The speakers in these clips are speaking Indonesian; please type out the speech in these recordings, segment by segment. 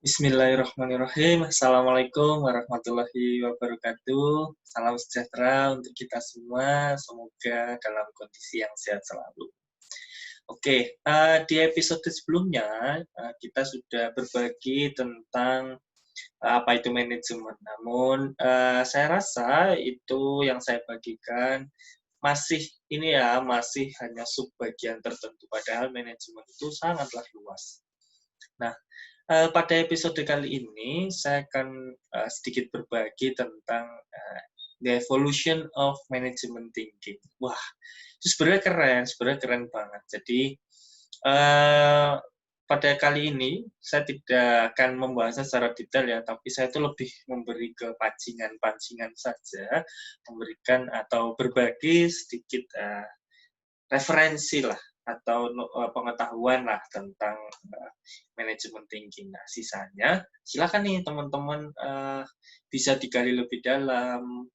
Bismillahirrahmanirrahim. Assalamualaikum warahmatullahi wabarakatuh. Salam sejahtera untuk kita semua. Semoga dalam kondisi yang sehat selalu. Oke, di episode sebelumnya kita sudah berbagi tentang apa itu manajemen. Namun saya rasa itu yang saya bagikan masih masih hanya subbagian tertentu. Padahal manajemen itu sangatlah luas. Nah, pada episode kali ini saya akan sedikit berbagi tentang the evolution of management thinking. Wah, itu sebenarnya keren banget. Jadi pada kali ini saya tidak akan membahasnya secara detail ya, tapi saya itu lebih memberi ke pancingan-pancingan saja, memberikan atau berbagi sedikit referensi lah atau pengetahuan lah tentang manajemen thinking. Nah, sisanya silakan nih teman-teman bisa digali lebih dalam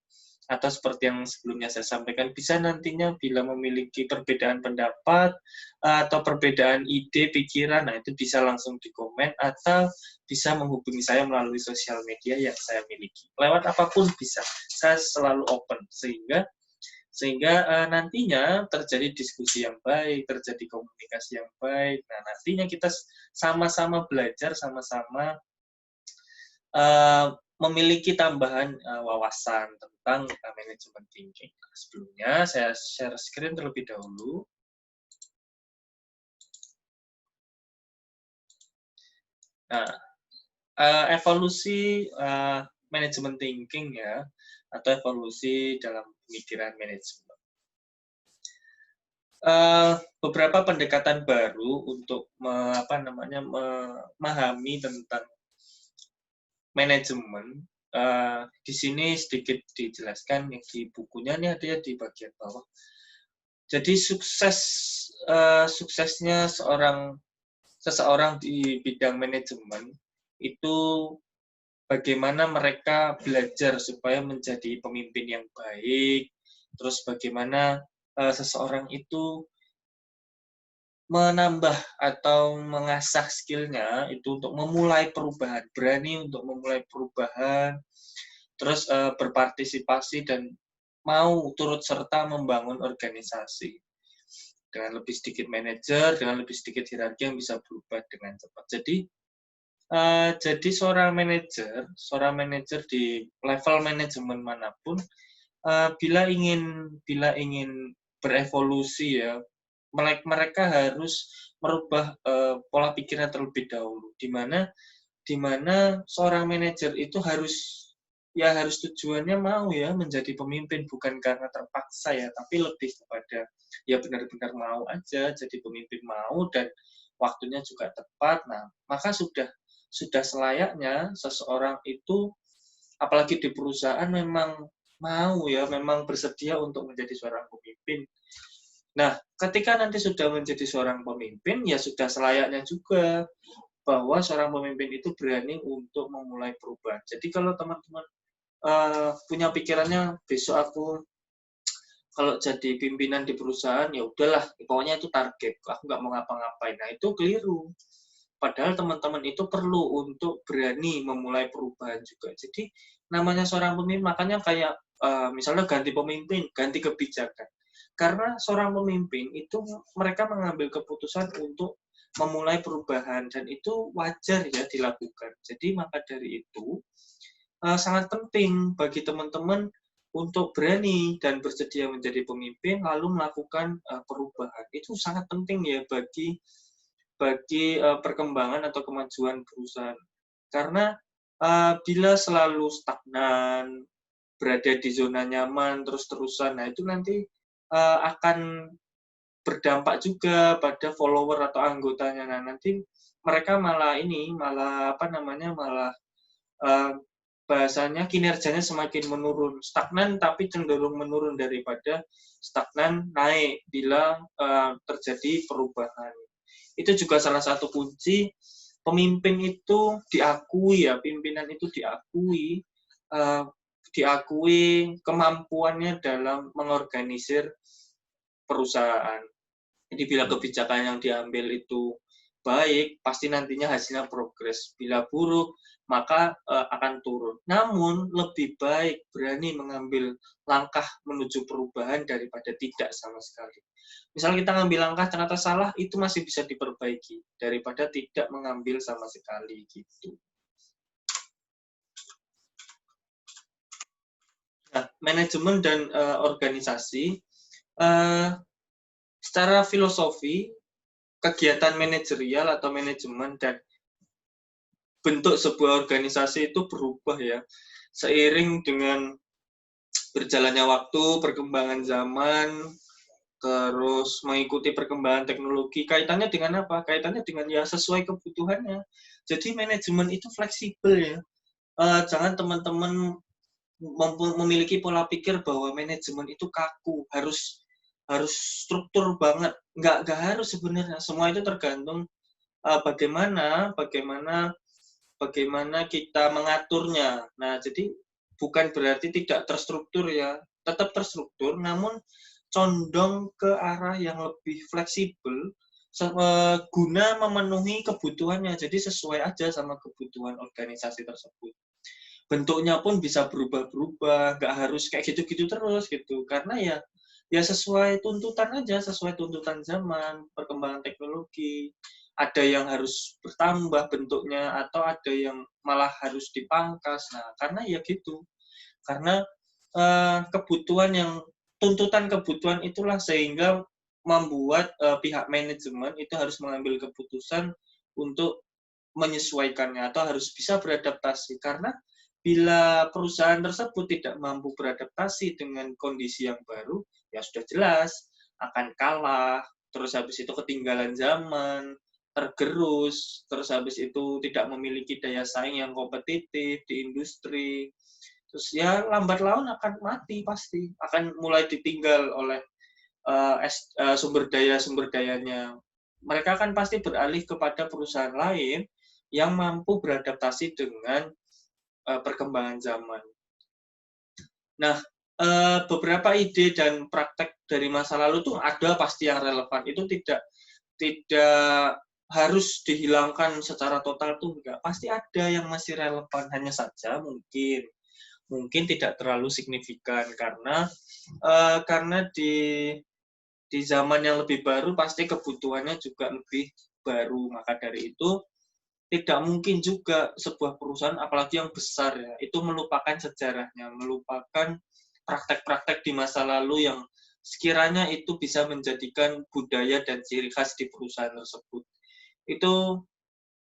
atau seperti yang sebelumnya saya sampaikan, bisa nantinya bila memiliki perbedaan pendapat atau perbedaan ide, pikiran, nah itu bisa langsung di komen atau bisa menghubungi saya melalui sosial media yang saya miliki. Lewat apapun bisa, saya selalu open sehingga nantinya terjadi diskusi yang baik, terjadi komunikasi yang baik. Nah, nantinya kita sama-sama belajar, sama-sama memiliki tambahan wawasan tentang manajemen thinking. Nah, sebelumnya saya share screen terlebih dahulu. Nah, evolusi manajemen thinking ya, atau evolusi dalam pemikiran manajemen. Beberapa pendekatan baru untuk memahami tentang manajemen. Di sini sedikit dijelaskan di bukunya, ini ada di bagian bawah. Jadi suksesnya seseorang di bidang manajemen itu bagaimana mereka belajar supaya menjadi pemimpin yang baik, terus bagaimana seseorang itu menambah atau mengasah skillnya itu untuk memulai perubahan, berani untuk memulai perubahan, terus berpartisipasi dan mau turut serta membangun organisasi dengan lebih sedikit manajer, dengan lebih sedikit hierarki yang bisa berubah dengan cepat. Jadi seorang manajer di level manajemen manapun, bila ingin berevolusi ya, mereka harus merubah pola pikirnya terlebih dahulu, di mana seorang manajer itu harus tujuannya mau ya menjadi pemimpin, bukan karena terpaksa ya, tapi lebih kepada ya benar-benar mau aja jadi pemimpin, mau dan waktunya juga tepat. Nah, maka sudah selayaknya seseorang itu, apalagi di perusahaan, memang bersedia untuk menjadi seorang pemimpin. Nah, ketika nanti sudah menjadi seorang pemimpin, ya sudah selayaknya juga bahwa seorang pemimpin itu berani untuk memulai perubahan. Jadi kalau teman-teman punya pikirannya, besok aku kalau jadi pimpinan di perusahaan, ya udahlah, pokoknya itu target, aku nggak mau ngapa-ngapain. Nah, itu keliru. Padahal teman-teman itu perlu untuk berani memulai perubahan juga. Jadi, namanya seorang pemimpin, makanya kayak misalnya ganti pemimpin, ganti kebijakan. Karena seorang pemimpin itu mereka mengambil keputusan untuk memulai perubahan, dan itu wajar ya dilakukan. Jadi, maka dari itu, sangat penting bagi teman-teman untuk berani dan bersedia menjadi pemimpin lalu melakukan perubahan. Itu sangat penting ya bagi perkembangan atau kemajuan perusahaan. Karena bila selalu stagnan, berada di zona nyaman terus-terusan, nah itu nanti akan berdampak juga pada follower atau anggotanya. Nah, nanti mereka malah bahasanya kinerjanya semakin menurun, stagnan tapi cenderung menurun daripada stagnan naik bila terjadi perubahan. Itu juga salah satu kunci pemimpin itu diakui ya, pimpinan itu diakui kemampuannya dalam mengorganisir perusahaan. Jadi bila kebijakan yang diambil itu baik, pasti nantinya hasilnya progres. Bila buruk, maka akan turun. Namun, lebih baik berani mengambil langkah menuju perubahan daripada tidak sama sekali. Misal kita ngambil langkah ternyata salah, itu masih bisa diperbaiki daripada tidak mengambil sama sekali gitu. Nah, manajemen dan organisasi, secara filosofi, kegiatan manajerial atau manajemen dan bentuk sebuah organisasi itu berubah ya, seiring dengan berjalannya waktu, perkembangan zaman, terus mengikuti perkembangan teknologi. Kaitannya dengan apa? Kaitannya dengan ya sesuai kebutuhannya. Jadi manajemen itu fleksibel ya. Jangan teman-teman memiliki pola pikir bahwa manajemen itu kaku, harus struktur banget. Nggak harus sebenarnya. Semua itu tergantung bagaimana kita mengaturnya. Nah, jadi bukan berarti tidak terstruktur ya, tetap terstruktur, namun condong ke arah yang lebih fleksibel guna memenuhi kebutuhannya. Jadi sesuai aja sama kebutuhan organisasi tersebut. Bentuknya pun bisa berubah-berubah, nggak harus kayak gitu-gitu terus gitu. Karena ya sesuai tuntutan aja, sesuai tuntutan zaman, perkembangan teknologi. Ada yang harus bertambah bentuknya atau ada yang malah harus dipangkas. Nah, karena ya gitu. Karena tuntutan kebutuhan itulah sehingga membuat pihak manajemen itu harus mengambil keputusan untuk menyesuaikannya atau harus bisa beradaptasi. Karena bila perusahaan tersebut tidak mampu beradaptasi dengan kondisi yang baru, ya sudah jelas akan kalah, terus habis itu ketinggalan zaman, tergerus, terus habis itu tidak memiliki daya saing yang kompetitif di industri. Terus ya lambat laun akan mati pasti, akan mulai ditinggal oleh sumber dayanya. Mereka kan pasti beralih kepada perusahaan lain yang mampu beradaptasi dengan perkembangan zaman. Nah, beberapa ide dan praktek dari masa lalu tuh ada pasti yang relevan. Itu tidak harus dihilangkan secara total tuh enggak. Pasti ada yang masih relevan, hanya saja mungkin tidak terlalu signifikan karena di zaman yang lebih baru pasti kebutuhannya juga lebih baru. Maka dari itu tidak mungkin juga sebuah perusahaan, apalagi yang besar ya, itu melupakan sejarahnya, melupakan praktek-praktek di masa lalu yang sekiranya itu bisa menjadikan budaya dan ciri khas di perusahaan tersebut. Itu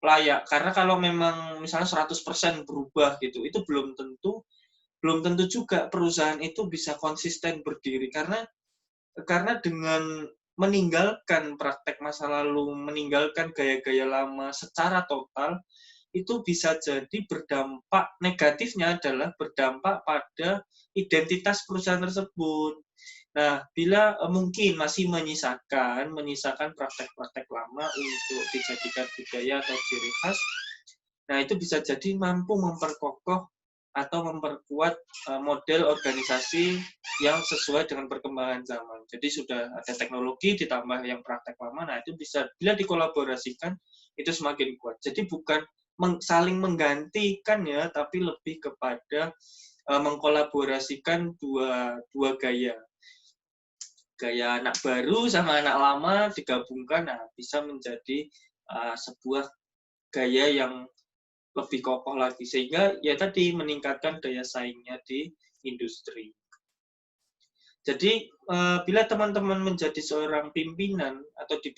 layak, karena kalau memang misalnya 100% berubah gitu, itu belum tentu juga perusahaan itu bisa konsisten berdiri, karena dengan meninggalkan praktek masa lalu, meninggalkan gaya-gaya lama secara total, itu bisa jadi berdampak negatifnya adalah berdampak pada identitas perusahaan tersebut. Nah, bila mungkin masih menyisakan praktek-praktek lama untuk dijadikan budaya atau ciri khas, nah itu bisa jadi mampu memperkokoh atau memperkuat model organisasi yang sesuai dengan perkembangan zaman. Jadi sudah ada teknologi ditambah yang praktek lama, nah itu bisa bila dikolaborasikan itu semakin kuat. Jadi bukan saling menggantikan ya, tapi lebih kepada mengkolaborasikan dua gaya. Gaya anak baru sama anak lama digabungkan, nah bisa menjadi sebuah gaya yang lebih kokoh lagi, sehingga ya tadi meningkatkan daya saingnya di industri. Jadi bila teman-teman menjadi seorang pimpinan atau di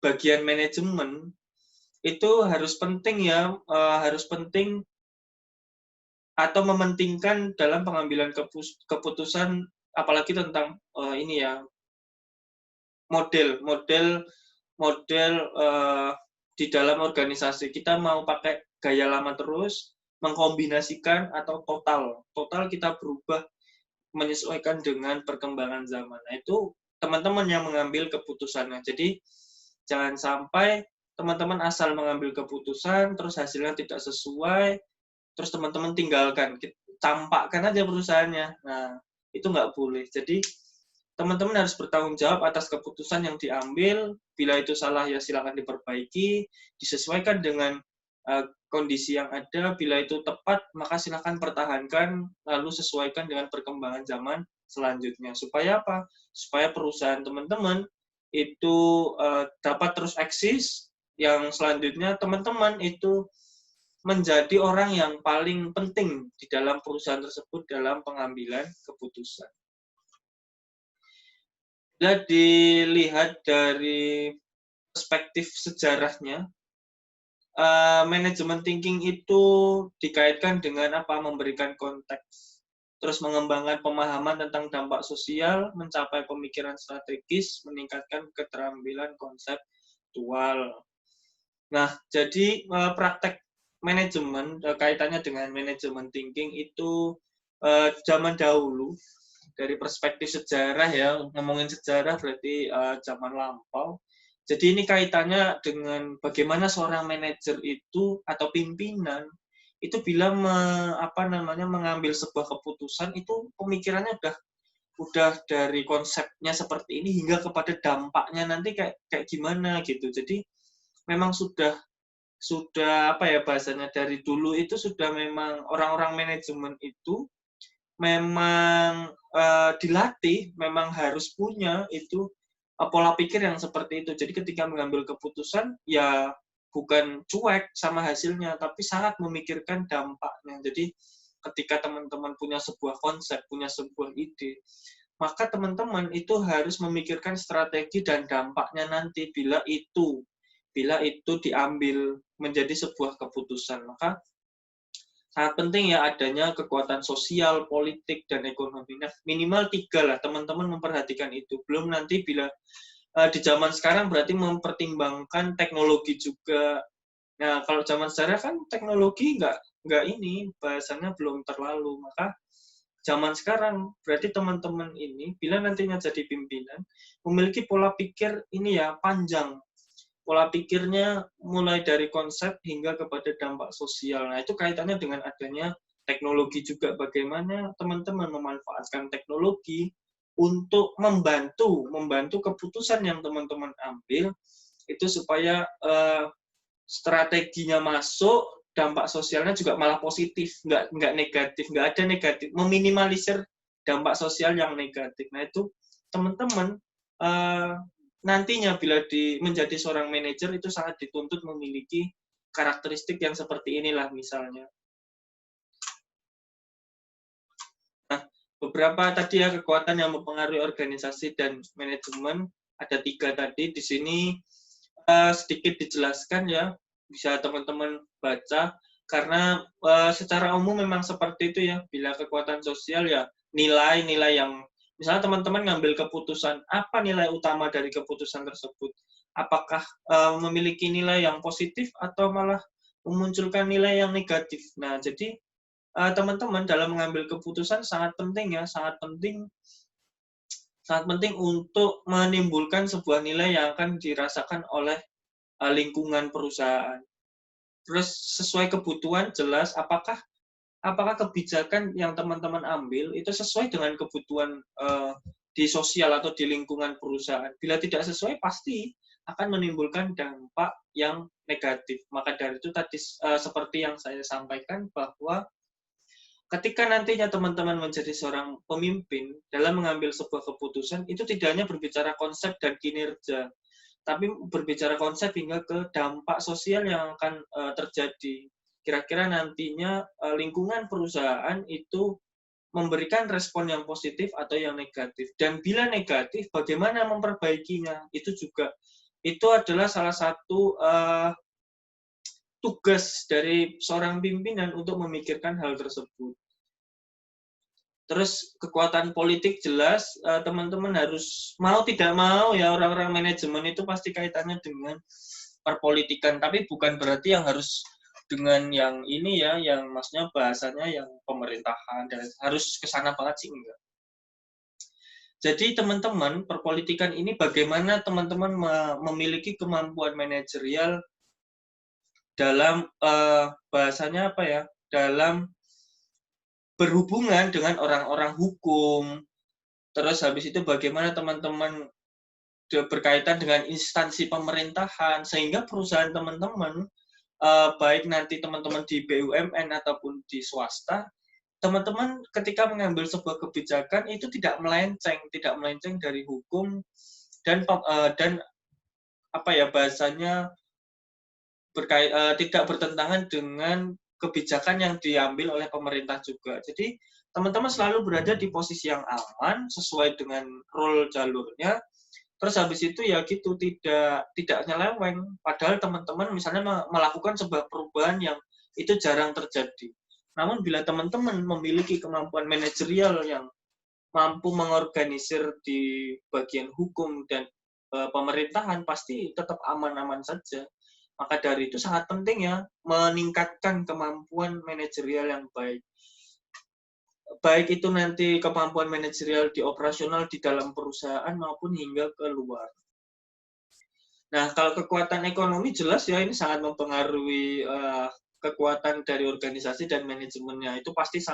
bagian manajemen, itu harus penting atau mementingkan dalam pengambilan keputusan, apalagi tentang ini ya, model di dalam organisasi. Kita mau pakai gaya lama terus, mengkombinasikan, atau total kita berubah menyesuaikan dengan perkembangan zaman. Nah, itu teman-teman yang mengambil keputusannya. Jadi jangan sampai teman-teman asal mengambil keputusan terus hasilnya tidak sesuai, terus teman-teman tinggalkan, campakkan aja perusahaannya. Nah, itu nggak boleh. Jadi teman-teman harus bertanggung jawab atas keputusan yang diambil. Bila itu salah ya silakan diperbaiki, disesuaikan dengan kondisi yang ada. Bila itu tepat maka silakan pertahankan, lalu sesuaikan dengan perkembangan zaman selanjutnya. Supaya apa? Supaya perusahaan teman-teman itu dapat terus eksis. Yang selanjutnya teman-teman itu menjadi orang yang paling penting di dalam perusahaan tersebut dalam pengambilan keputusan. Bila dilihat dari perspektif sejarahnya, manajemen thinking itu dikaitkan dengan apa? Memberikan konteks, terus mengembangkan pemahaman tentang dampak sosial, mencapai pemikiran strategis, meningkatkan keterampilan konseptual. Nah, jadi praktek manajemen kaitannya dengan manajemen thinking itu zaman dahulu dari perspektif sejarah ya, ngomongin sejarah berarti zaman lampau. Jadi ini kaitannya dengan bagaimana seorang manajer itu atau pimpinan itu bila mengambil sebuah keputusan itu pemikirannya udah dari konsepnya seperti ini hingga kepada dampaknya nanti kayak gimana gitu. Jadi memang sudah apa ya bahasanya, dari dulu itu sudah memang orang-orang manajemen itu memang dilatih, memang harus punya itu pola pikir yang seperti itu. Jadi ketika mengambil keputusan ya bukan cuek sama hasilnya, tapi sangat memikirkan dampaknya. Jadi ketika teman-teman punya sebuah konsep, punya sebuah ide, maka teman-teman itu harus memikirkan strategi dan dampaknya nanti bila itu diambil menjadi sebuah keputusan. Maka sangat penting ya adanya kekuatan sosial, politik, dan ekonomi. Nah, minimal 3 lah teman-teman memperhatikan itu. Belum nanti bila di zaman sekarang berarti mempertimbangkan teknologi juga. Nah, kalau zaman sekarang kan teknologi nggak ini, bahasanya belum terlalu. Maka zaman sekarang berarti teman-teman ini bila nantinya jadi pimpinan memiliki pola pikir ini ya panjang. Pola pikirnya mulai dari konsep hingga kepada dampak sosial. Nah, itu kaitannya dengan adanya teknologi juga. Bagaimana teman-teman memanfaatkan teknologi untuk membantu keputusan yang teman-teman ambil, itu supaya strateginya masuk, dampak sosialnya juga malah positif, nggak negatif, nggak ada negatif, meminimalisir dampak sosial yang negatif. Nah, itu teman-teman nantinya bila menjadi seorang manajer itu sangat dituntut memiliki karakteristik yang seperti inilah misalnya. Nah, beberapa tadi ya kekuatan yang mempengaruhi organisasi dan manajemen, ada 3 tadi. Di sini sedikit dijelaskan ya, bisa teman-teman baca, karena secara umum memang seperti itu ya, bila kekuatan sosial ya nilai-nilai yang misalnya teman-teman ngambil keputusan, apa nilai utama dari keputusan tersebut? Apakah memiliki nilai yang positif atau malah memunculkan nilai yang negatif? Nah, jadi teman-teman dalam mengambil keputusan sangat penting ya, sangat penting untuk menimbulkan sebuah nilai yang akan dirasakan oleh lingkungan perusahaan. Terus sesuai kebutuhan jelas, apakah kebijakan yang teman-teman ambil itu sesuai dengan kebutuhan di sosial atau di lingkungan perusahaan. Bila tidak sesuai, pasti akan menimbulkan dampak yang negatif. Maka dari itu tadi seperti yang saya sampaikan bahwa ketika nantinya teman-teman menjadi seorang pemimpin dalam mengambil sebuah keputusan, itu tidak hanya berbicara konsep dan kinerja, tapi berbicara konsep hingga ke dampak sosial yang akan terjadi. Kira-kira nantinya lingkungan perusahaan itu memberikan respon yang positif atau yang negatif. Dan bila negatif, bagaimana memperbaikinya? Itu adalah salah satu tugas dari seorang pimpinan untuk memikirkan hal tersebut. Terus kekuatan politik jelas, teman-teman harus mau tidak mau ya, orang-orang manajemen itu pasti kaitannya dengan perpolitikan, tapi bukan berarti yang harus dengan yang ini ya, yang maksudnya bahasanya yang pemerintahan dan harus kesana banget sih enggak. Jadi teman-teman, perpolitikan ini bagaimana teman-teman memiliki kemampuan manajerial dalam bahasanya apa ya, dalam berhubungan dengan orang-orang hukum, Terus habis itu bagaimana teman-teman berkaitan dengan instansi pemerintahan, sehingga perusahaan teman-teman, baik nanti teman-teman di BUMN ataupun di swasta, teman-teman ketika mengambil sebuah kebijakan itu tidak melenceng dari hukum dan apa ya bahasanya tidak bertentangan dengan kebijakan yang diambil oleh pemerintah juga. Jadi teman-teman selalu berada di posisi yang aman sesuai dengan rule jalurnya. Terus habis itu ya gitu tidak nyeleweng. Padahal teman-teman misalnya melakukan sebuah perubahan yang itu jarang terjadi. Namun bila teman-teman memiliki kemampuan manajerial yang mampu mengorganisir di bagian hukum dan pemerintahan, pasti tetap aman-aman saja. Maka dari itu sangat penting ya meningkatkan kemampuan manajerial yang baik. Baik itu nanti kemampuan manajerial di operasional di dalam perusahaan maupun hingga ke luar. Nah, kalau kekuatan ekonomi jelas ya ini sangat mempengaruhi kekuatan dari organisasi dan manajemennya. Itu pasti.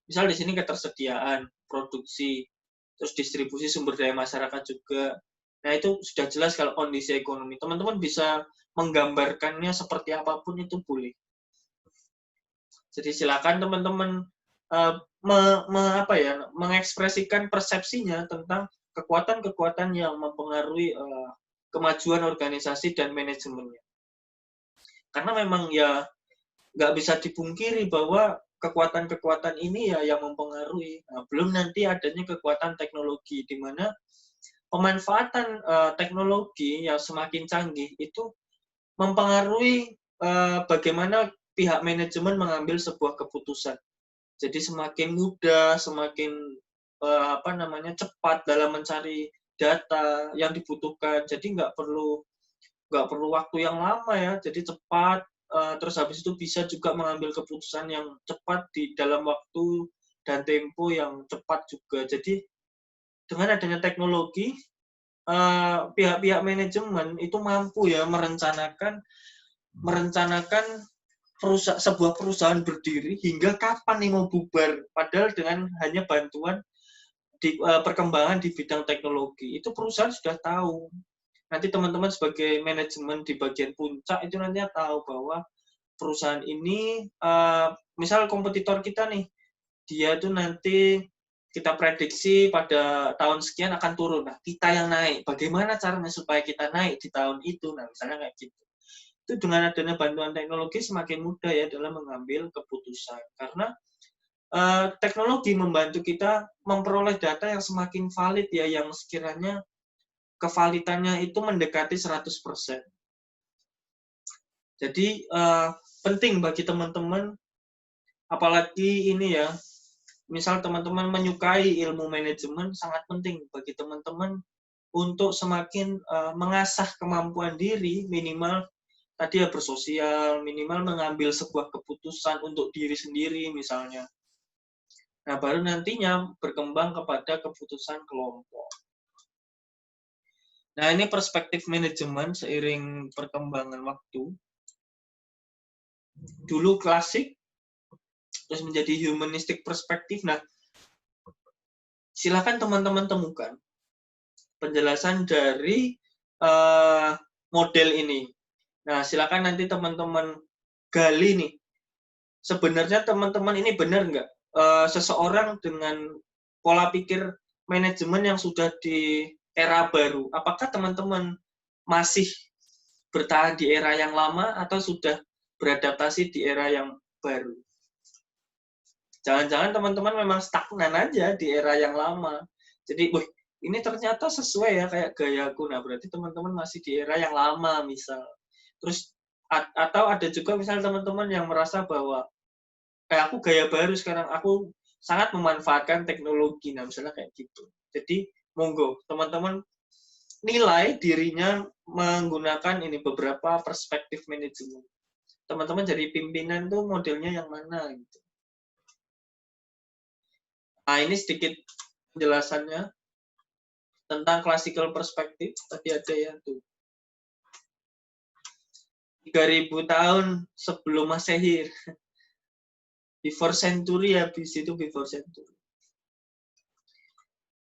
Misal di sini ketersediaan, produksi, terus distribusi sumber daya masyarakat juga. Nah, itu sudah jelas kalau kondisi ekonomi. Teman-teman bisa menggambarkannya seperti apapun itu boleh. Jadi silakan teman-teman mengekspresikan persepsinya tentang kekuatan-kekuatan yang mempengaruhi kemajuan organisasi dan manajemennya. Karena memang ya nggak bisa dipungkiri bahwa kekuatan-kekuatan ini ya yang mempengaruhi. Nah, belum nanti adanya kekuatan teknologi di mana pemanfaatan teknologi yang semakin canggih itu mempengaruhi bagaimana pihak manajemen mengambil sebuah keputusan. Jadi semakin mudah, semakin cepat dalam mencari data yang dibutuhkan. Jadi nggak perlu waktu yang lama ya. Jadi cepat. Terus habis itu bisa juga mengambil keputusan yang cepat di dalam waktu dan tempo yang cepat juga. Jadi dengan adanya teknologi, pihak-pihak manajemen itu mampu ya merencanakan sebuah perusahaan berdiri hingga kapan nih mau bubar. Padahal dengan hanya bantuan perkembangan di bidang teknologi, itu perusahaan sudah tahu. Nanti teman-teman sebagai manajemen di bagian puncak itu nanti tahu bahwa perusahaan ini, misal kompetitor kita nih, dia tuh nanti kita prediksi pada tahun sekian akan turun. Nah, kita yang naik. Bagaimana caranya supaya kita naik di tahun itu? Nah, misalnya kayak gitu. Itu dengan adanya bantuan teknologi semakin mudah ya dalam mengambil keputusan. Karena teknologi membantu kita memperoleh data yang semakin valid ya, yang sekiranya kevalitannya itu mendekati 100%. Jadi penting bagi teman-teman, apalagi ini ya, misal teman-teman menyukai ilmu manajemen, sangat penting bagi teman-teman untuk semakin mengasah kemampuan diri, minimal tadi ya bersosial, minimal mengambil sebuah keputusan untuk diri sendiri misalnya. Nah, baru nantinya berkembang kepada keputusan kelompok. Nah, ini perspektif manajemen seiring perkembangan waktu. Dulu klasik, terus menjadi humanistic perspektif. Nah, silakan teman-teman temukan penjelasan dari model ini. Nah, silakan nanti teman-teman gali nih. Sebenarnya teman-teman ini benar nggak? Seseorang dengan pola pikir manajemen yang sudah di era baru, apakah teman-teman masih bertahan di era yang lama atau sudah beradaptasi di era yang baru? Jangan-jangan teman-teman memang stagnan aja di era yang lama. Jadi, wih, ini ternyata sesuai ya kayak gayaku. Nah, berarti teman-teman masih di era yang lama misal. Terus atau ada juga misal teman-teman yang merasa bahwa kayak aku gaya baru sekarang, aku sangat memanfaatkan teknologi. Nah, misalnya kayak gitu. Jadi, monggo teman-teman nilai dirinya menggunakan ini beberapa perspektif manajemen. Teman-teman jadi pimpinan tuh modelnya yang mana gitu. Nah, ini sedikit penjelasannya tentang classical perspektif. Tadi ada ya tuh. 3000 tahun sebelum Masehi. Before century, habis itu before century.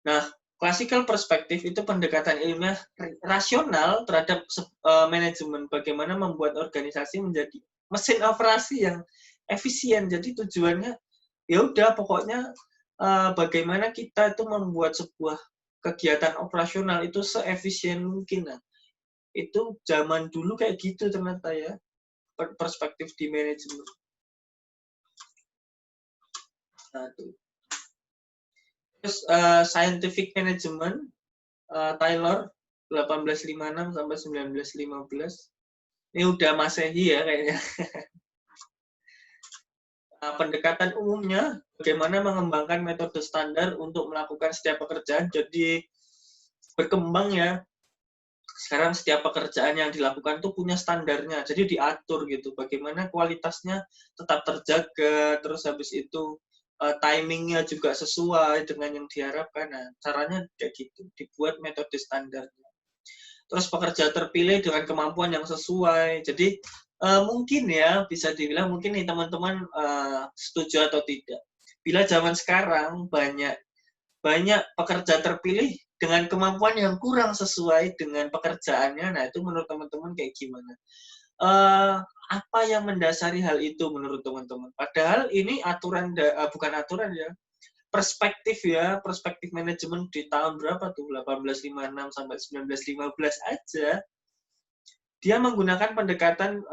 Nah, classical perspektif itu pendekatan ilmiah rasional terhadap manajemen, bagaimana membuat organisasi menjadi mesin operasi yang efisien. Jadi tujuannya ya udah pokoknya bagaimana kita itu membuat sebuah kegiatan operasional itu seefisien mungkin. Nah, itu zaman dulu kayak gitu ternyata ya, perspektif di manajemen. Nah, tuh. Terus scientific management, Taylor 1856 sampai 1915. Ini udah Masehi ya kayaknya. Pendekatan umumnya bagaimana mengembangkan metode standar untuk melakukan setiap pekerjaan. Jadi berkembang ya. Sekarang setiap pekerjaan yang dilakukan tuh punya standarnya. Jadi diatur gitu. Bagaimana kualitasnya tetap terjaga. Terus habis itu timingnya juga sesuai dengan yang diharapkan. Nah, caranya kayak gitu. Dibuat metode standarnya. Terus pekerja terpilih dengan kemampuan yang sesuai. Jadi mungkin ya bisa dibilang mungkin nih teman-teman setuju atau tidak. Bila zaman sekarang banyak pekerja terpilih dengan kemampuan yang kurang sesuai dengan pekerjaannya, nah itu menurut teman-teman kayak gimana? Apa yang mendasari hal itu menurut teman-teman? Padahal ini aturan bukan aturan ya, perspektif ya, perspektif manajemen di tahun berapa tuh, 1856 sampai 1915 aja, dia menggunakan pendekatan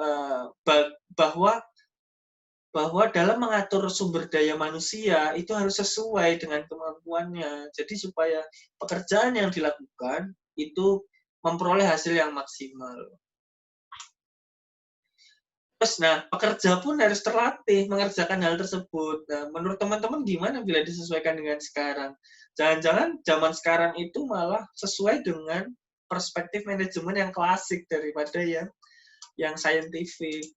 bahwa dalam mengatur sumber daya manusia itu harus sesuai dengan kemampuannya. Jadi supaya pekerjaan yang dilakukan itu memperoleh hasil yang maksimal. Terus, nah, pekerja pun harus terlatih mengerjakan hal tersebut. Nah, menurut teman-teman gimana bila disesuaikan dengan sekarang? Jangan-jangan zaman sekarang itu malah sesuai dengan perspektif manajemen yang klasik daripada yang scientific.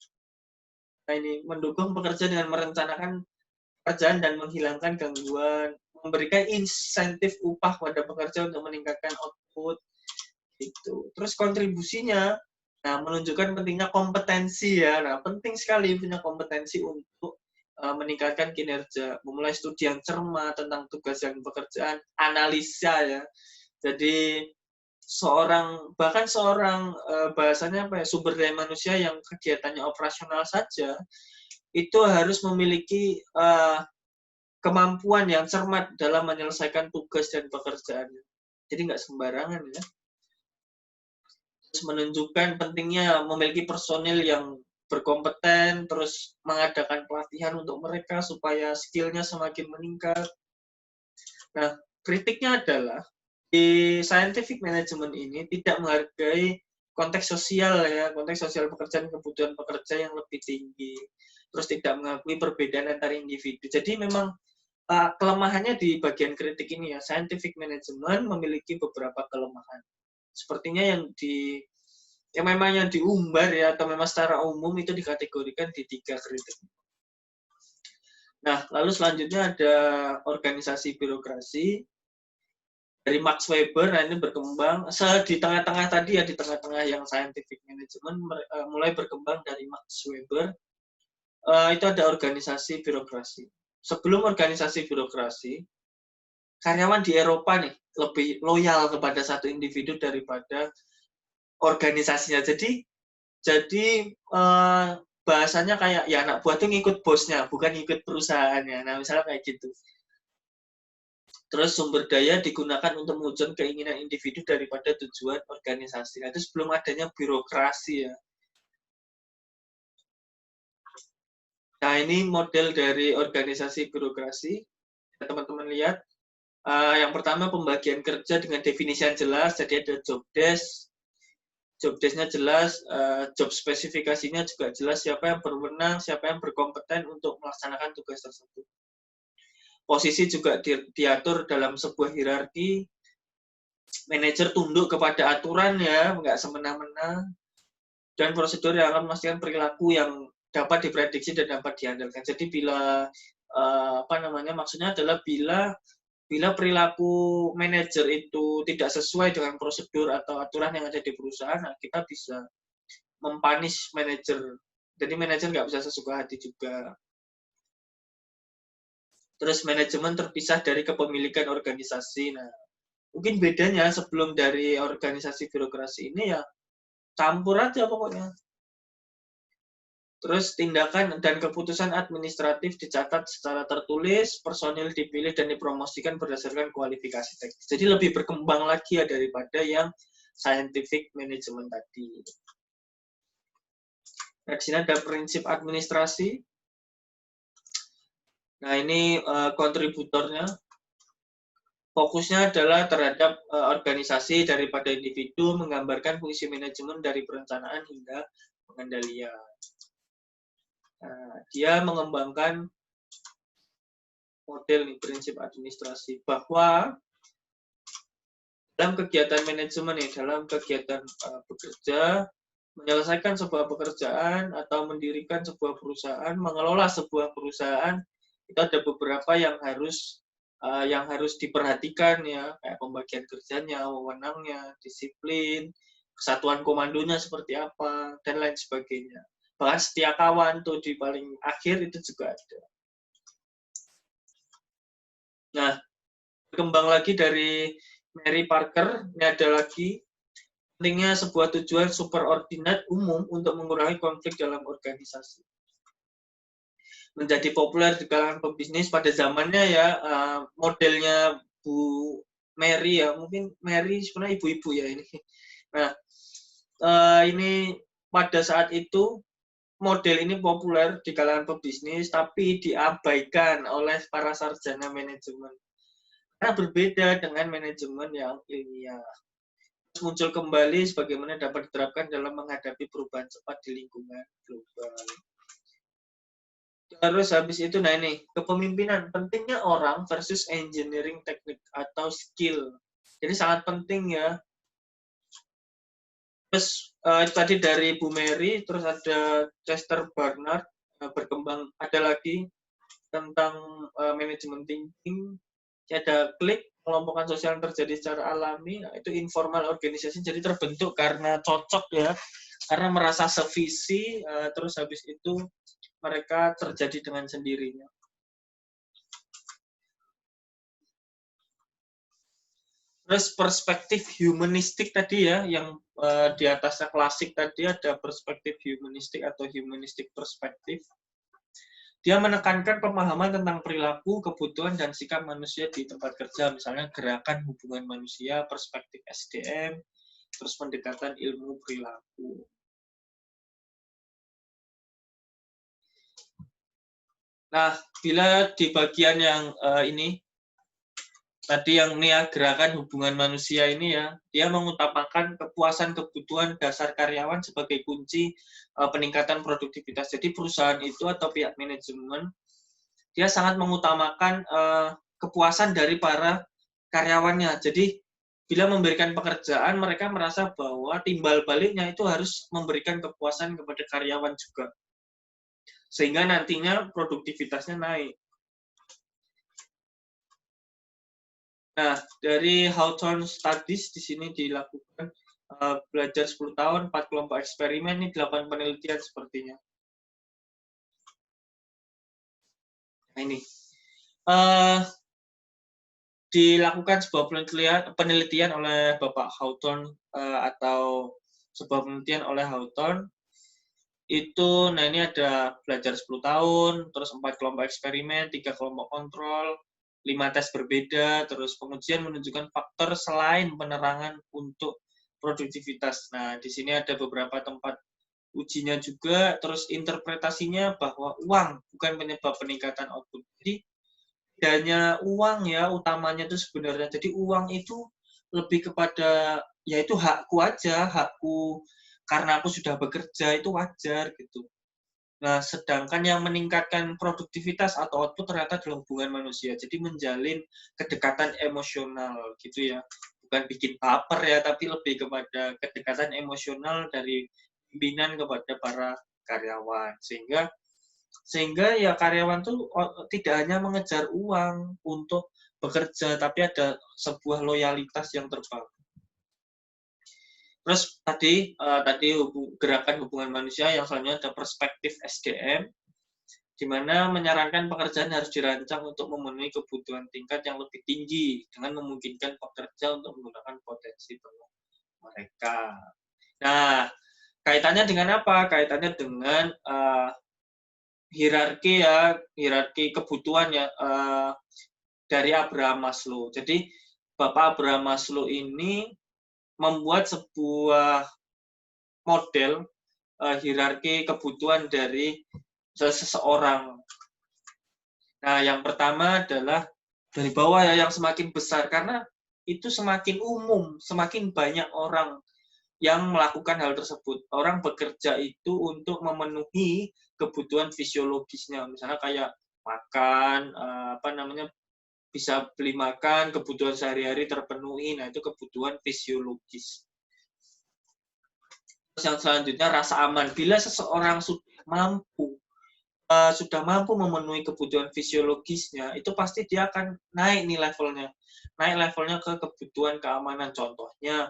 Nah, ini mendukung pekerja dengan merencanakan pekerjaan dan menghilangkan gangguan, memberikan insentif upah pada pekerja untuk meningkatkan output, gitu. Terus kontribusinya, nah menunjukkan pentingnya kompetensi ya. Nah, penting sekali punya kompetensi untuk meningkatkan kinerja, memulai studi yang cermat tentang tugas dan pekerjaan, analisa ya. Jadi bahkan seorang bahasanya apa ya, sumber daya manusia yang kegiatannya operasional saja itu harus memiliki kemampuan yang cermat dalam menyelesaikan tugas dan pekerjaannya. Jadi nggak sembarangan ya. Terus menunjukkan pentingnya memiliki personil yang berkompeten, terus mengadakan pelatihan untuk mereka supaya skillnya semakin meningkat. Nah, kritiknya adalah di scientific management ini tidak menghargai konteks sosial ya, konteks sosial pekerjaan, kebutuhan pekerja yang lebih tinggi. Terus tidak mengakui perbedaan antar individu. Jadi memang kelemahannya di bagian kritik ini ya, scientific management memiliki beberapa kelemahan. Sepertinya memang yang diumbar ya, atau memang secara umum itu dikategorikan di 3 kritik. Nah, lalu selanjutnya ada organisasi birokrasi dari Max Weber. Nah, ini berkembang di tengah-tengah tadi ya, di tengah-tengah yang scientific management mulai berkembang dari Max Weber. Itu ada organisasi birokrasi. Sebelum organisasi birokrasi, karyawan di Eropa nih lebih loyal kepada satu individu daripada organisasinya. Jadi bahasanya kayak ya anak buah tuh ngikut bosnya, bukan ngikut perusahaannya. Nah, misalnya kayak gitu. Terus sumber daya digunakan untuk mewujudkan keinginan individu daripada tujuan organisasi. Nah, itu sebelum adanya birokrasi ya. Nah, ini model dari organisasi birokrasi. Teman-teman lihat. Yang pertama pembagian kerja dengan definisi yang jelas. Jadi ada job desk. Job desk-nya jelas, job spesifikasinya juga jelas, siapa yang berwenang, siapa yang berkompeten untuk melaksanakan tugas tersebut. Posisi juga diatur dalam sebuah hierarki. Manajer tunduk kepada aturan ya, nggak semena-mena. Dan prosedur yang akan memastikan perilaku yang dapat diprediksi dan dapat diandalkan. Jadi bila maksudnya adalah bila perilaku manajer itu tidak sesuai dengan prosedur atau aturan yang ada di perusahaan, nah kita bisa mempunish manajer. Jadi manajer nggak bisa sesuka hati juga. Terus manajemen terpisah dari kepemilikan organisasi. Nah, Mungkin bedanya sebelum dari organisasi birokrasi ini ya campur aja pokoknya. Terus tindakan dan keputusan administratif dicatat secara tertulis, personil dipilih dan dipromosikan berdasarkan kualifikasi teknis. Jadi lebih berkembang lagi ya daripada yang scientific management tadi. Nah, di sini ada prinsip administrasi. Nah, ini kontributornya. Fokusnya adalah terhadap organisasi daripada individu, menggambarkan fungsi manajemen dari perencanaan hingga pengendalian. Nah, dia mengembangkan model nih, prinsip administrasi, bahwa dalam kegiatan manajemen nih, dalam kegiatan bekerja, menyelesaikan sebuah pekerjaan atau mendirikan sebuah perusahaan, mengelola sebuah perusahaan, itu ada beberapa yang harus diperhatikan ya, kayak pembagian kerjanya, wewenangnya, disiplin, kesatuan komandonya seperti apa, dan lain sebagainya. Bahkan setia kawan tuh di paling akhir itu juga ada. Nah, berkembang lagi dari Mary Parker, ini ada lagi pentingnya sebuah tujuan superordinat umum untuk mengurangi konflik dalam organisasi. Menjadi populer di kalangan pebisnis pada zamannya ya, modelnya Bu Mary ya, mungkin Mary sebenarnya ibu-ibu ya ini. Nah, ini pada saat itu model ini populer di kalangan pebisnis, tapi diabaikan oleh para sarjana manajemen. Karena berbeda dengan manajemen yang ilmiah. Muncul kembali sebagaimana dapat diterapkan dalam menghadapi perubahan cepat di lingkungan global. Terus habis itu, nah ini, kepemimpinan. Pentingnya orang versus engineering teknik atau skill. Jadi sangat penting ya. Terus tadi dari Bu Mary, terus ada Chester Barnard, berkembang, ada lagi tentang manajemen thinking. Ada klik, kelompokan sosial yang terjadi secara alami, nah, itu informal organization, jadi terbentuk karena cocok ya, karena merasa sevisi, terus habis itu mereka terjadi dengan sendirinya. Terus perspektif humanistik tadi ya, yang di atasnya klasik tadi ada perspektif humanistik atau humanistik perspektif. Dia menekankan pemahaman tentang perilaku, kebutuhan, dan sikap manusia di tempat kerja, misalnya gerakan hubungan manusia, perspektif SDM, terus pendekatan ilmu perilaku. Nah, bila di bagian yang ini, tadi yang ini ya, gerakan hubungan manusia ini ya, dia mengutamakan kepuasan kebutuhan dasar karyawan sebagai kunci peningkatan produktivitas. Jadi perusahaan itu atau pihak manajemen, dia sangat mengutamakan kepuasan dari para karyawannya. Jadi bila memberikan pekerjaan, mereka merasa bahwa timbal baliknya itu harus memberikan kepuasan kepada karyawan juga. Sehingga nantinya produktivitasnya naik. Nah, dari Hawthorne Studies di sini dilakukan belajar 10 tahun, 4 kelompok eksperimen, ini 8 penelitian sepertinya. Nah, ini. Dilakukan sebuah penelitian oleh Bapak Hawthorne atau sebuah penelitian oleh Hawthorne. Itu, nah ini ada belajar 10 tahun, terus 4 kelompok eksperimen, 3 kelompok kontrol, 5 tes berbeda, terus pengujian menunjukkan faktor selain penerangan untuk produktivitas. Nah, di sini ada beberapa tempat ujinya juga, terus interpretasinya bahwa uang bukan penyebab peningkatan output. Jadi, hanya uang ya, utamanya itu sebenarnya. Jadi, uang itu lebih kepada, ya itu hakku aja, hakku karena aku sudah bekerja, itu wajar gitu. Nah, sedangkan yang meningkatkan produktivitas atau output ternyata adalah hubungan manusia. Jadi menjalin kedekatan emosional gitu ya. Bukan bikin baper ya, tapi lebih kepada kedekatan emosional dari pimpinan kepada para karyawan. Sehingga ya karyawan tuh tidak hanya mengejar uang untuk bekerja, tapi ada sebuah loyalitas yang terbangun. Terus tadi gerakan hubungan manusia, yang selanjutnya ada perspektif SDM. di mana menyarankan pekerjaan harus dirancang untuk memenuhi kebutuhan tingkat yang lebih tinggi dengan memungkinkan pekerja untuk menggunakan potensi penuh mereka. Nah, kaitannya dengan apa? Kaitannya dengan hierarki ya, hierarki kebutuhan ya dari Abraham Maslow. Jadi Bapak Abraham Maslow ini membuat sebuah model hierarki kebutuhan dari seseorang. Nah, yang pertama adalah dari bawah ya, yang semakin besar, karena itu semakin umum, semakin banyak orang yang melakukan hal tersebut. Orang bekerja itu untuk memenuhi kebutuhan fisiologisnya, misalnya kayak makan, bisa beli makan, kebutuhan sehari-hari terpenuhi, nah itu kebutuhan fisiologis. Terus yang selanjutnya rasa aman. Bila seseorang sudah mampu memenuhi kebutuhan fisiologisnya, itu pasti dia akan naik nih levelnya. Naik levelnya ke kebutuhan keamanan, contohnya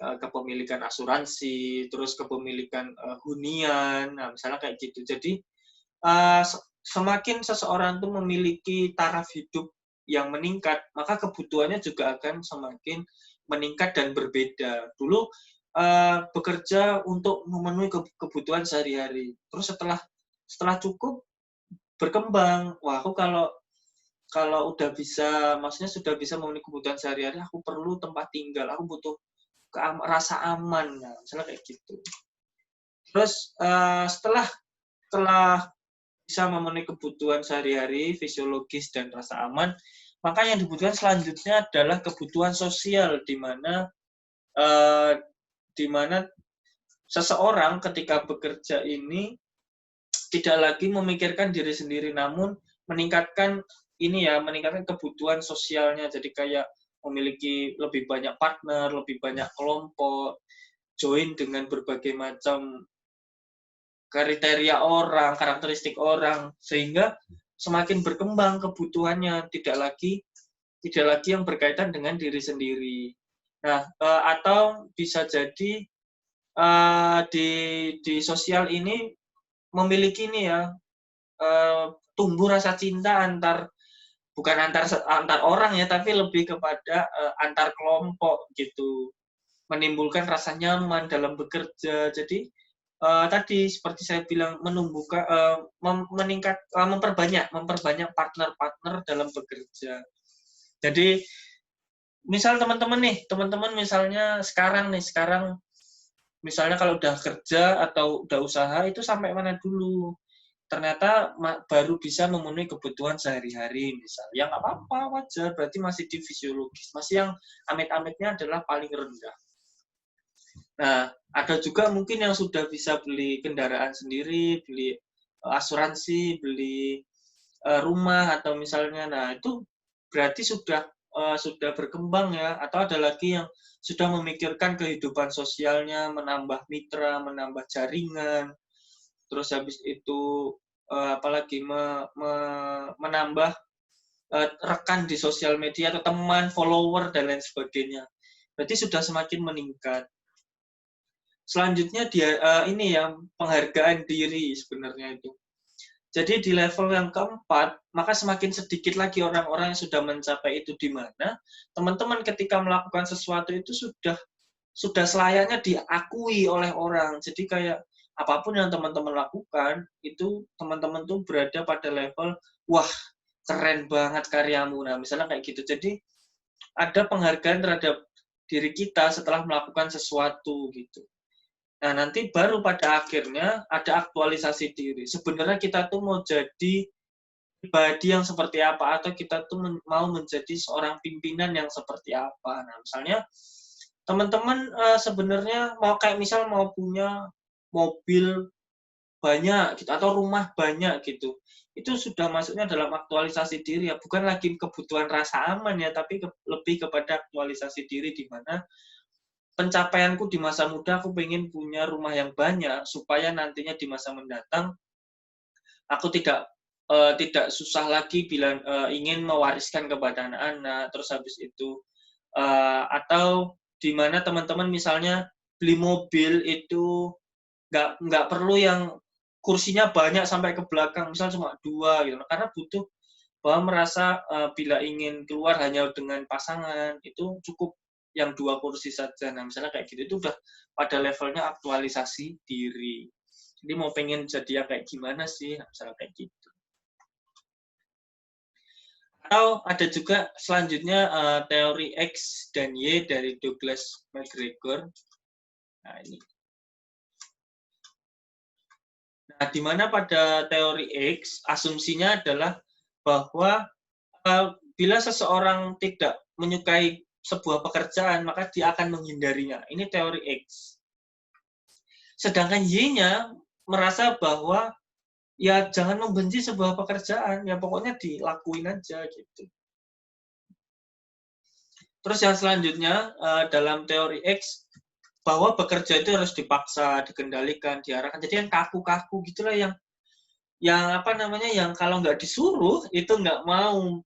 kepemilikan asuransi, terus kepemilikan hunian, nah misalnya kayak gitu. Jadi semakin seseorang itu memiliki taraf hidup yang meningkat, maka kebutuhannya juga akan semakin meningkat dan berbeda. Dulu bekerja untuk memenuhi kebutuhan sehari-hari, terus setelah cukup berkembang, wah aku kalau udah bisa, maksudnya sudah bisa memenuhi kebutuhan sehari-hari, aku perlu tempat tinggal, aku butuh rasa aman, nah, misalnya kayak gitu. Terus setelah bisa memenuhi kebutuhan sehari-hari, fisiologis dan rasa aman, maka yang dibutuhkan selanjutnya adalah kebutuhan sosial, di mana seseorang ketika bekerja ini tidak lagi memikirkan diri sendiri, namun meningkatkan kebutuhan sosialnya. Jadi kayak memiliki lebih banyak partner, lebih banyak kelompok, join dengan berbagai macam kriteria orang, karakteristik orang, sehingga semakin berkembang kebutuhannya, tidak lagi yang berkaitan dengan diri sendiri. Nah, atau bisa jadi di sosial ini memiliki tumbuh rasa cinta bukan antar orang ya, tapi lebih kepada antar kelompok gitu, menimbulkan rasa nyaman dalam bekerja. Jadi tadi seperti saya bilang, memperbanyak partner-partner dalam bekerja. Jadi misal teman-teman misalnya sekarang misalnya kalau udah kerja atau udah usaha itu sampai mana dulu, ternyata baru bisa memenuhi kebutuhan sehari-hari misal, ya nggak apa-apa, wajar, berarti masih di fisiologis, masih yang amit-amitnya adalah paling rendah. Nah, ada juga mungkin yang sudah bisa beli kendaraan sendiri, beli asuransi, beli rumah, atau misalnya, nah itu berarti sudah berkembang ya. Atau ada lagi yang sudah memikirkan kehidupan sosialnya, menambah mitra, menambah jaringan, terus habis itu apalagi menambah rekan di sosial media atau teman, follower, dan lain sebagainya. Berarti sudah semakin meningkat. Selanjutnya penghargaan diri sebenarnya itu. Jadi di level yang keempat, maka semakin sedikit lagi orang-orang yang sudah mencapai itu, di mana teman-teman ketika melakukan sesuatu itu sudah selayaknya diakui oleh orang. Jadi kayak apapun yang teman-teman lakukan, itu teman-teman tuh berada pada level, wah keren banget karyamu. Nah misalnya kayak gitu. Jadi ada penghargaan terhadap diri kita setelah melakukan sesuatu gitu. Nah, nanti baru pada akhirnya ada aktualisasi diri. Sebenarnya kita tuh mau jadi pribadi yang seperti apa, atau kita tuh mau menjadi seorang pimpinan yang seperti apa. Nah, misalnya teman-teman sebenarnya mau punya mobil banyak gitu, atau rumah banyak gitu. Itu sudah masuknya dalam aktualisasi diri ya, bukan lagi kebutuhan rasa aman ya, tapi lebih kepada aktualisasi diri, di mana pencapaianku di masa muda, aku pengen punya rumah yang banyak supaya nantinya di masa mendatang aku tidak susah lagi bila ingin mewariskan kepada anak-anak. Terus habis itu atau di mana teman-teman misalnya beli mobil itu nggak perlu yang kursinya banyak sampai ke belakang, misal cuma 2 gitu. Karena butuh bahwa merasa bila ingin keluar hanya dengan pasangan itu cukup yang 2 kursi saja. Nah, misalnya kayak gitu itu udah pada levelnya aktualisasi diri. Jadi mau pengen jadi yang kayak gimana sih? Nah, misalnya kayak gitu. Atau ada juga selanjutnya teori X dan Y dari Douglas McGregor. Nah, ini. Nah, di mana pada teori X asumsinya adalah bahwa bila seseorang tidak menyukai sebuah pekerjaan, maka dia akan menghindarinya. Ini teori X. Sedangkan Y-nya merasa bahwa ya jangan membenci sebuah pekerjaan, ya pokoknya dilakuin aja gitu. Terus yang selanjutnya dalam teori X, bahwa bekerja itu harus dipaksa, dikendalikan, diarahkan. Jadi yang kaku-kaku gitulah yang apa namanya, yang kalau nggak disuruh itu nggak mau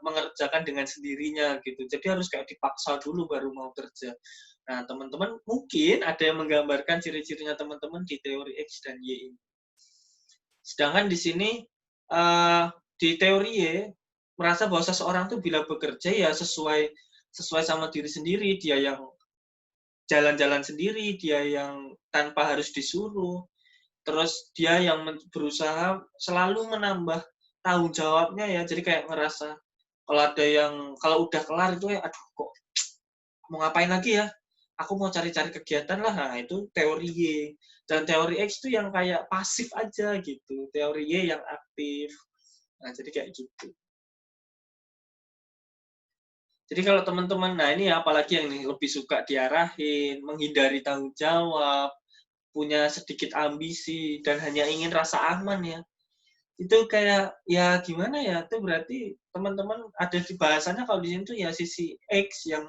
mengerjakan dengan sendirinya gitu. Jadi harus kayak dipaksa dulu baru mau kerja. Nah, teman-teman mungkin ada yang menggambarkan ciri-cirinya teman-teman di teori X dan Y ini. Sedangkan di sini di teori Y merasa bahwa seseorang tuh bila bekerja ya sesuai sama diri sendiri, dia yang jalan-jalan sendiri, dia yang tanpa harus disuruh. Terus dia yang berusaha selalu menambah tanggung jawabnya ya, jadi kayak ngerasa kalau ada yang kalau udah kelar itu ya aduh kok mau ngapain lagi ya, aku mau cari-cari kegiatan lah. Nah, itu teori Y. Dan teori X itu yang kayak pasif aja gitu, teori Y yang aktif. Nah, jadi kayak gitu. Jadi kalau teman-teman, nah ini apalagi yang lebih suka diarahin, menghindari tanggung jawab, punya sedikit ambisi, dan hanya ingin rasa aman ya. Itu kayak, ya gimana ya, itu berarti teman-teman ada di bahasannya kalau di sini tuh ya sisi X yang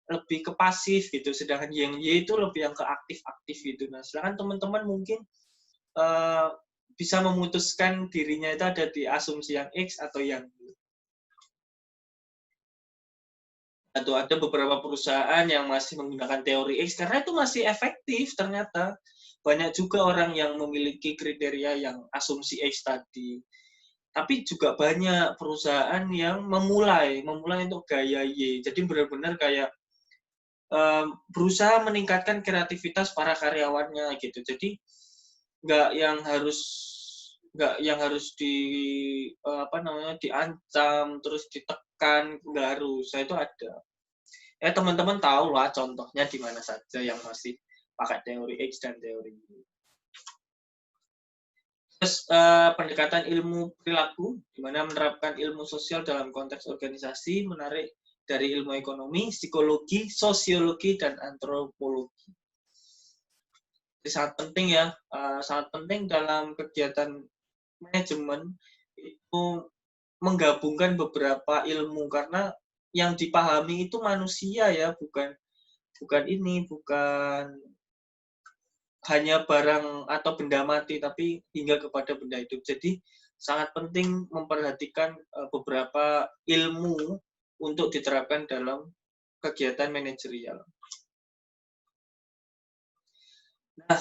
lebih ke pasif gitu, sedangkan yang Y itu lebih yang ke aktif-aktif gitu. Nah, sedangkan teman-teman mungkin uh, bisa memutuskan dirinya itu ada di asumsi yang X atau yang Y. Atau ada beberapa perusahaan yang masih menggunakan teori X karena itu masih efektif ternyata. Banyak juga orang yang memiliki kriteria yang asumsi X tadi. Tapi juga banyak perusahaan yang memulai untuk gaya Y. Jadi benar-benar kayak berusaha meningkatkan kreativitas para karyawannya gitu. Jadi nggak yang harus di apa namanya diancam terus ditekan, nggak harus. Saya itu ada. Ya teman-teman tahu lah contohnya di mana saja yang masih pakai teori X dan teori Y. Terus pendekatan ilmu perilaku, di mana menerapkan ilmu sosial dalam konteks organisasi, menarik dari ilmu ekonomi, psikologi, sosiologi, dan antropologi. Jadi sangat penting ya, sangat penting dalam kegiatan manajemen itu menggabungkan beberapa ilmu karena yang dipahami itu manusia ya, bukan hanya barang atau benda mati, tapi hingga kepada benda hidup. Jadi sangat penting memperhatikan beberapa ilmu untuk diterapkan dalam kegiatan manajerial. Nah,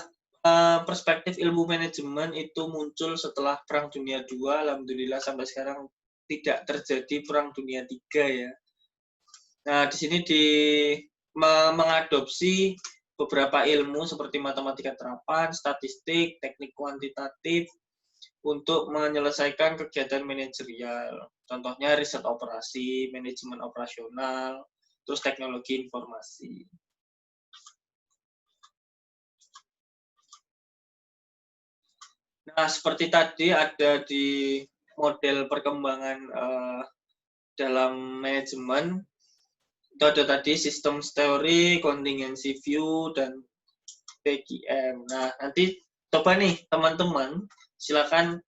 perspektif ilmu manajemen itu muncul setelah Perang Dunia II. Alhamdulillah sampai sekarang tidak terjadi Perang Dunia III ya. Nah, di sini mengadopsi beberapa ilmu seperti matematika terapan, statistik, teknik kuantitatif untuk menyelesaikan kegiatan manajerial. Contohnya riset operasi, manajemen operasional, terus teknologi informasi. Nah, seperti tadi ada di model perkembangan dalam manajemen, itu ada tadi system theory, contingency view, dan PGM. Nah, nanti coba nih teman-teman, silakan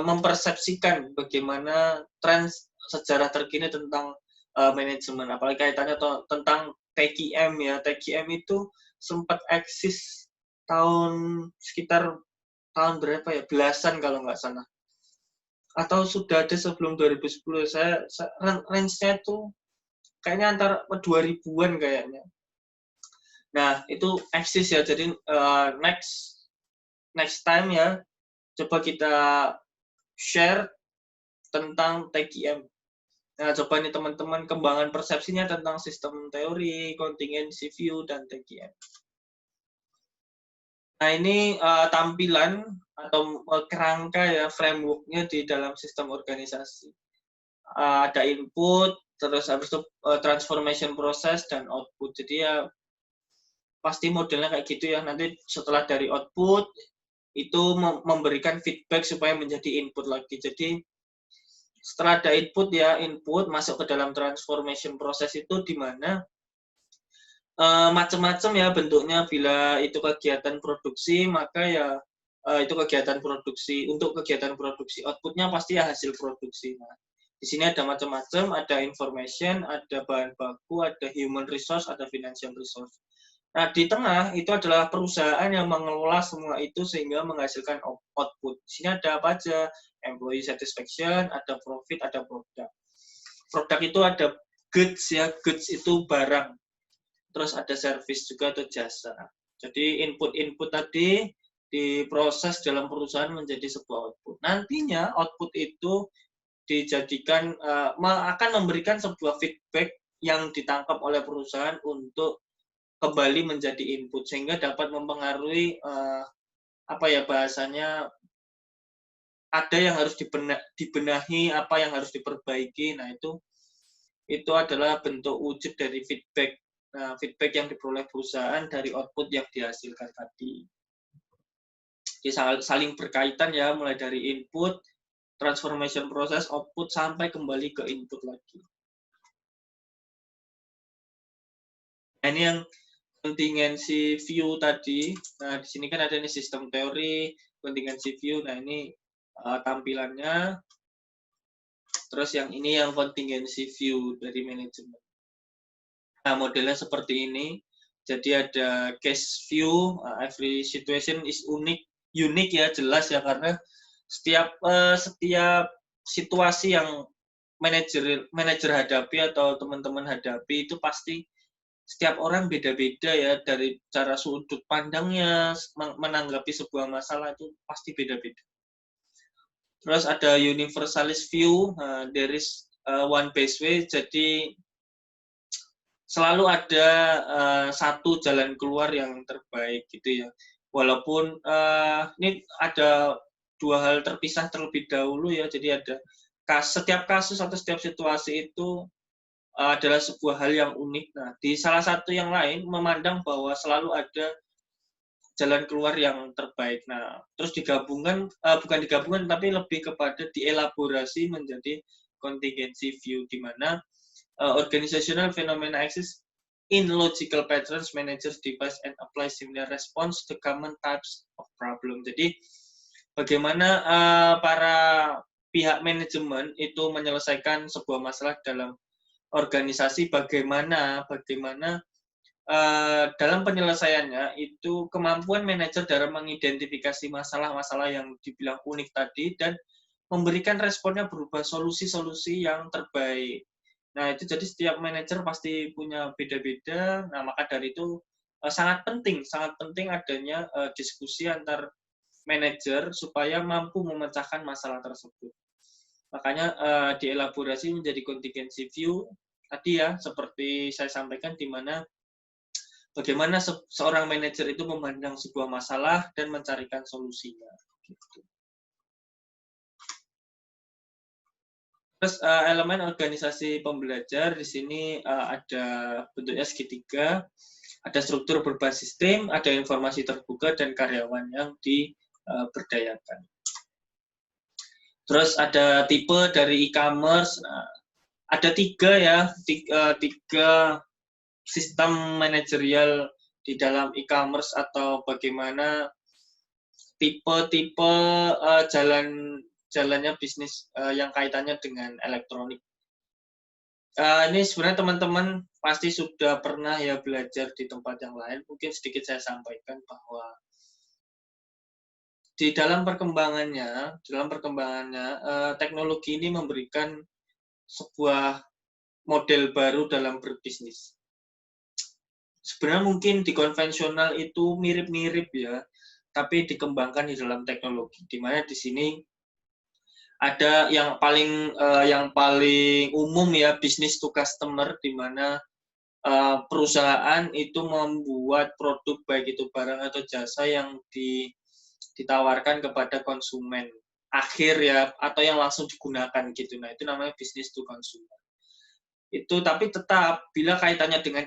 mempersepsikan bagaimana tren sejarah terkini tentang manajemen, apalagi kaitannya tentang TKM ya. TKM itu sempat eksis sekitar tahun berapa ya? Belasan kalau nggak salah. Atau sudah ada sebelum 2010. Saya range-nya itu kayaknya antara 2000-an kayaknya. Nah, itu eksis ya. Jadi next time ya, Coba kita share tentang TKM. Nah, coba nih teman-teman kembangan persepsinya tentang sistem teori, contingency view, dan TKM. Nah, ini tampilan atau kerangka ya, framework-nya di dalam sistem organisasi. Ada input, terus habis itu transformation process, dan output. Jadi ya pasti modelnya kayak gitu ya. Nanti setelah dari output, itu memberikan feedback supaya menjadi input lagi. Jadi setelah ada input ya, input masuk ke dalam transformation process itu di mana macam-macam ya bentuknya. Bila itu kegiatan produksi, maka ya itu kegiatan produksi. Untuk kegiatan produksi, outputnya pasti ya hasil produksi. Nah, di sini ada macam-macam, ada information, ada bahan baku, ada human resource, ada financial resource. Nah, di tengah itu adalah perusahaan yang mengelola semua itu sehingga menghasilkan output. Di sini ada apa aja? Employee satisfaction, ada profit, ada produk. Produk itu ada goods ya, goods itu barang. Terus ada service juga atau jasa. Jadi input-input tadi diproses dalam perusahaan menjadi sebuah output. Nantinya output itu dijadikan akan memberikan sebuah feedback yang ditangkap oleh perusahaan untuk kembali menjadi input sehingga dapat mempengaruhi apa ya bahasanya, ada yang harus dibenahi, apa yang harus diperbaiki. Nah, itu adalah bentuk wujud dari feedback. Nah, feedback yang diperoleh perusahaan dari output yang dihasilkan tadi. Jadi saling berkaitan ya, mulai dari input, transformation process, output, sampai kembali ke input lagi. Nah, ini yang contingency view tadi. Nah, di sini kan ada nih sistem teori, contingency view. Nah, ini tampilannya. Terus yang ini yang contingency view dari manajemen. Nah, modelnya seperti ini. Jadi ada case view, every situation is unik ya, jelas ya, karena setiap situasi yang manajer hadapi atau teman-teman hadapi itu pasti setiap orang beda-beda ya, dari cara sudut pandangnya menanggapi sebuah masalah itu pasti beda-beda. Terus ada universalist view, there is one best way, jadi selalu ada satu jalan keluar yang terbaik gitu ya. Walaupun ini ada dua hal terpisah terlebih dahulu ya, jadi ada setiap kasus atau setiap situasi itu adalah sebuah hal yang unik. Nah, di salah satu yang lain memandang bahwa selalu ada jalan keluar yang terbaik. Nah, terus digabungkan, bukan digabungkan, tapi lebih kepada dielaborasi menjadi contingency view, di mana organizational phenomena exist in logical patterns, managers devise and apply similar response to common types of problem. Jadi, bagaimana para pihak manajemen itu menyelesaikan sebuah masalah dalam organisasi, bagaimana dalam penyelesaiannya itu kemampuan manajer dalam mengidentifikasi masalah-masalah yang dibilang unik tadi dan memberikan responnya berupa solusi-solusi yang terbaik. Nah, itu jadi setiap manajer pasti punya beda-beda. Nah, maka dari itu sangat penting adanya diskusi antar manajer supaya mampu memecahkan masalah tersebut. Makanya dielaborasi menjadi contingency view tadi ya, seperti saya sampaikan, di mana bagaimana seorang manajer itu memandang sebuah masalah dan mencarikan solusinya. Gitu. Terus elemen organisasi pembelajar di sini ada bentuknya segitiga, ada struktur berbasis tim, ada informasi terbuka, dan karyawan yang diberdayakan. Terus ada tipe dari e-commerce, ada tiga ya, tiga sistem manajerial di dalam e-commerce, atau bagaimana tipe-tipe jalannya bisnis yang kaitannya dengan elektronik. Ini sebenarnya teman-teman pasti sudah pernah ya belajar di tempat yang lain. Mungkin sedikit saya sampaikan bahwa di dalam perkembangannya teknologi ini memberikan sebuah model baru dalam berbisnis. Sebenarnya mungkin di konvensional itu mirip-mirip ya, tapi dikembangkan di dalam teknologi. Di mana di sini ada yang paling umum ya, business to customer, di mana perusahaan itu membuat produk baik itu barang atau jasa yang ditawarkan kepada konsumen akhir ya, atau yang langsung digunakan gitu. Nah, itu namanya business to consumer. Itu tapi tetap bila kaitannya dengan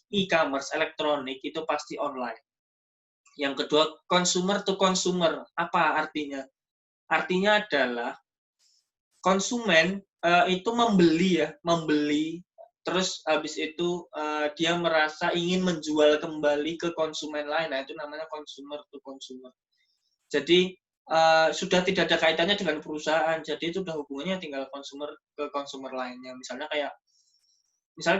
e-commerce elektronik itu pasti online. Yang kedua, consumer to consumer. Apa artinya? Artinya adalah konsumen itu membeli, terus habis itu dia merasa ingin menjual kembali ke konsumen lain. Nah, itu namanya consumer to consumer. Jadi sudah tidak ada kaitannya dengan perusahaan. Jadi itu udah hubungannya tinggal konsumer ke konsumer lainnya. Misalnya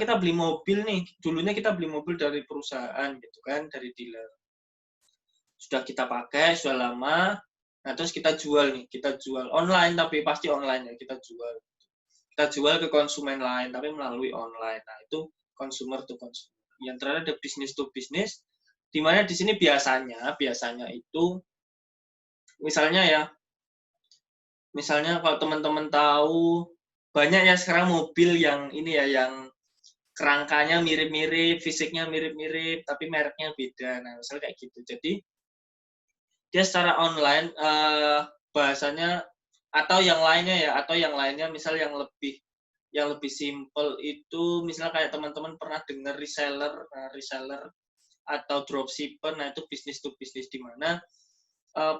kita beli mobil nih, dulunya kita beli mobil dari perusahaan gitu kan, dari dealer. Sudah kita pakai, sudah lama, nah terus kita jual online, tapi pasti online ya, kita jual ke konsumen lain, tapi melalui online. Nah, itu consumer to consumer. Yang terakhir ada business to business, di mana di sini biasanya itu, misalnya kalau teman-teman tahu, banyak ya sekarang mobil yang ini ya, yang kerangkanya mirip-mirip, fisiknya mirip-mirip, tapi mereknya beda. Nah, misalnya kayak gitu. Jadi, dia secara online, bahasanya, atau yang lainnya, misal yang lebih simple itu, misal kayak teman-teman pernah dengar reseller atau dropshipper. Nah, itu bisnis to bisnis, di mana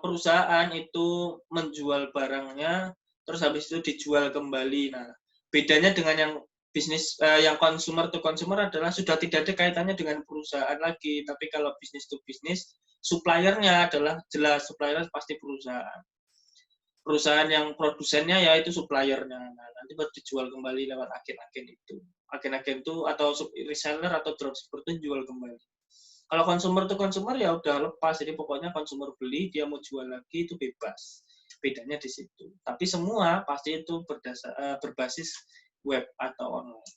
perusahaan itu menjual barangnya, terus habis itu dijual kembali. Nah, bedanya dengan yang bisnis yang consumer to consumer adalah sudah tidak ada kaitannya dengan perusahaan lagi. Tapi kalau bisnis to bisnis, suppliernya adalah jelas, supplier pasti perusahaan. Perusahaan yang produsennya ya itu suppliernya. Nah, nanti baru dijual kembali lewat agen-agen itu. Agen-agen itu atau reseller atau dropshipper itu jual kembali. Kalau consumer to consumer ya udah lepas, jadi pokoknya consumer beli, dia mau jual lagi itu bebas. Bedanya di situ. Tapi semua pasti itu berbasis web atau online.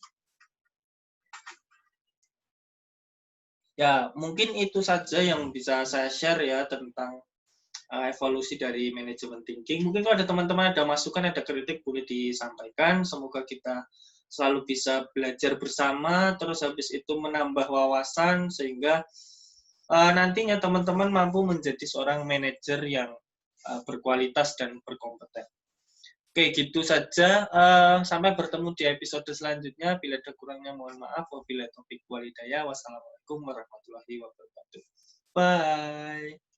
Ya, mungkin itu saja yang bisa saya share ya tentang evolusi dari manajemen thinking. Mungkin kalau ada teman-teman ada masukan, ada kritik, boleh disampaikan. Semoga kita selalu bisa belajar bersama, terus habis itu menambah wawasan, sehingga nantinya teman-teman mampu menjadi seorang manajer yang berkualitas dan berkompeten. Oke, gitu saja. Sampai bertemu di episode selanjutnya. Bila ada kurangnya mohon maaf. Wabillahi taufiq wal hidayah. Wassalamualaikum warahmatullahi wabarakatuh. Bye.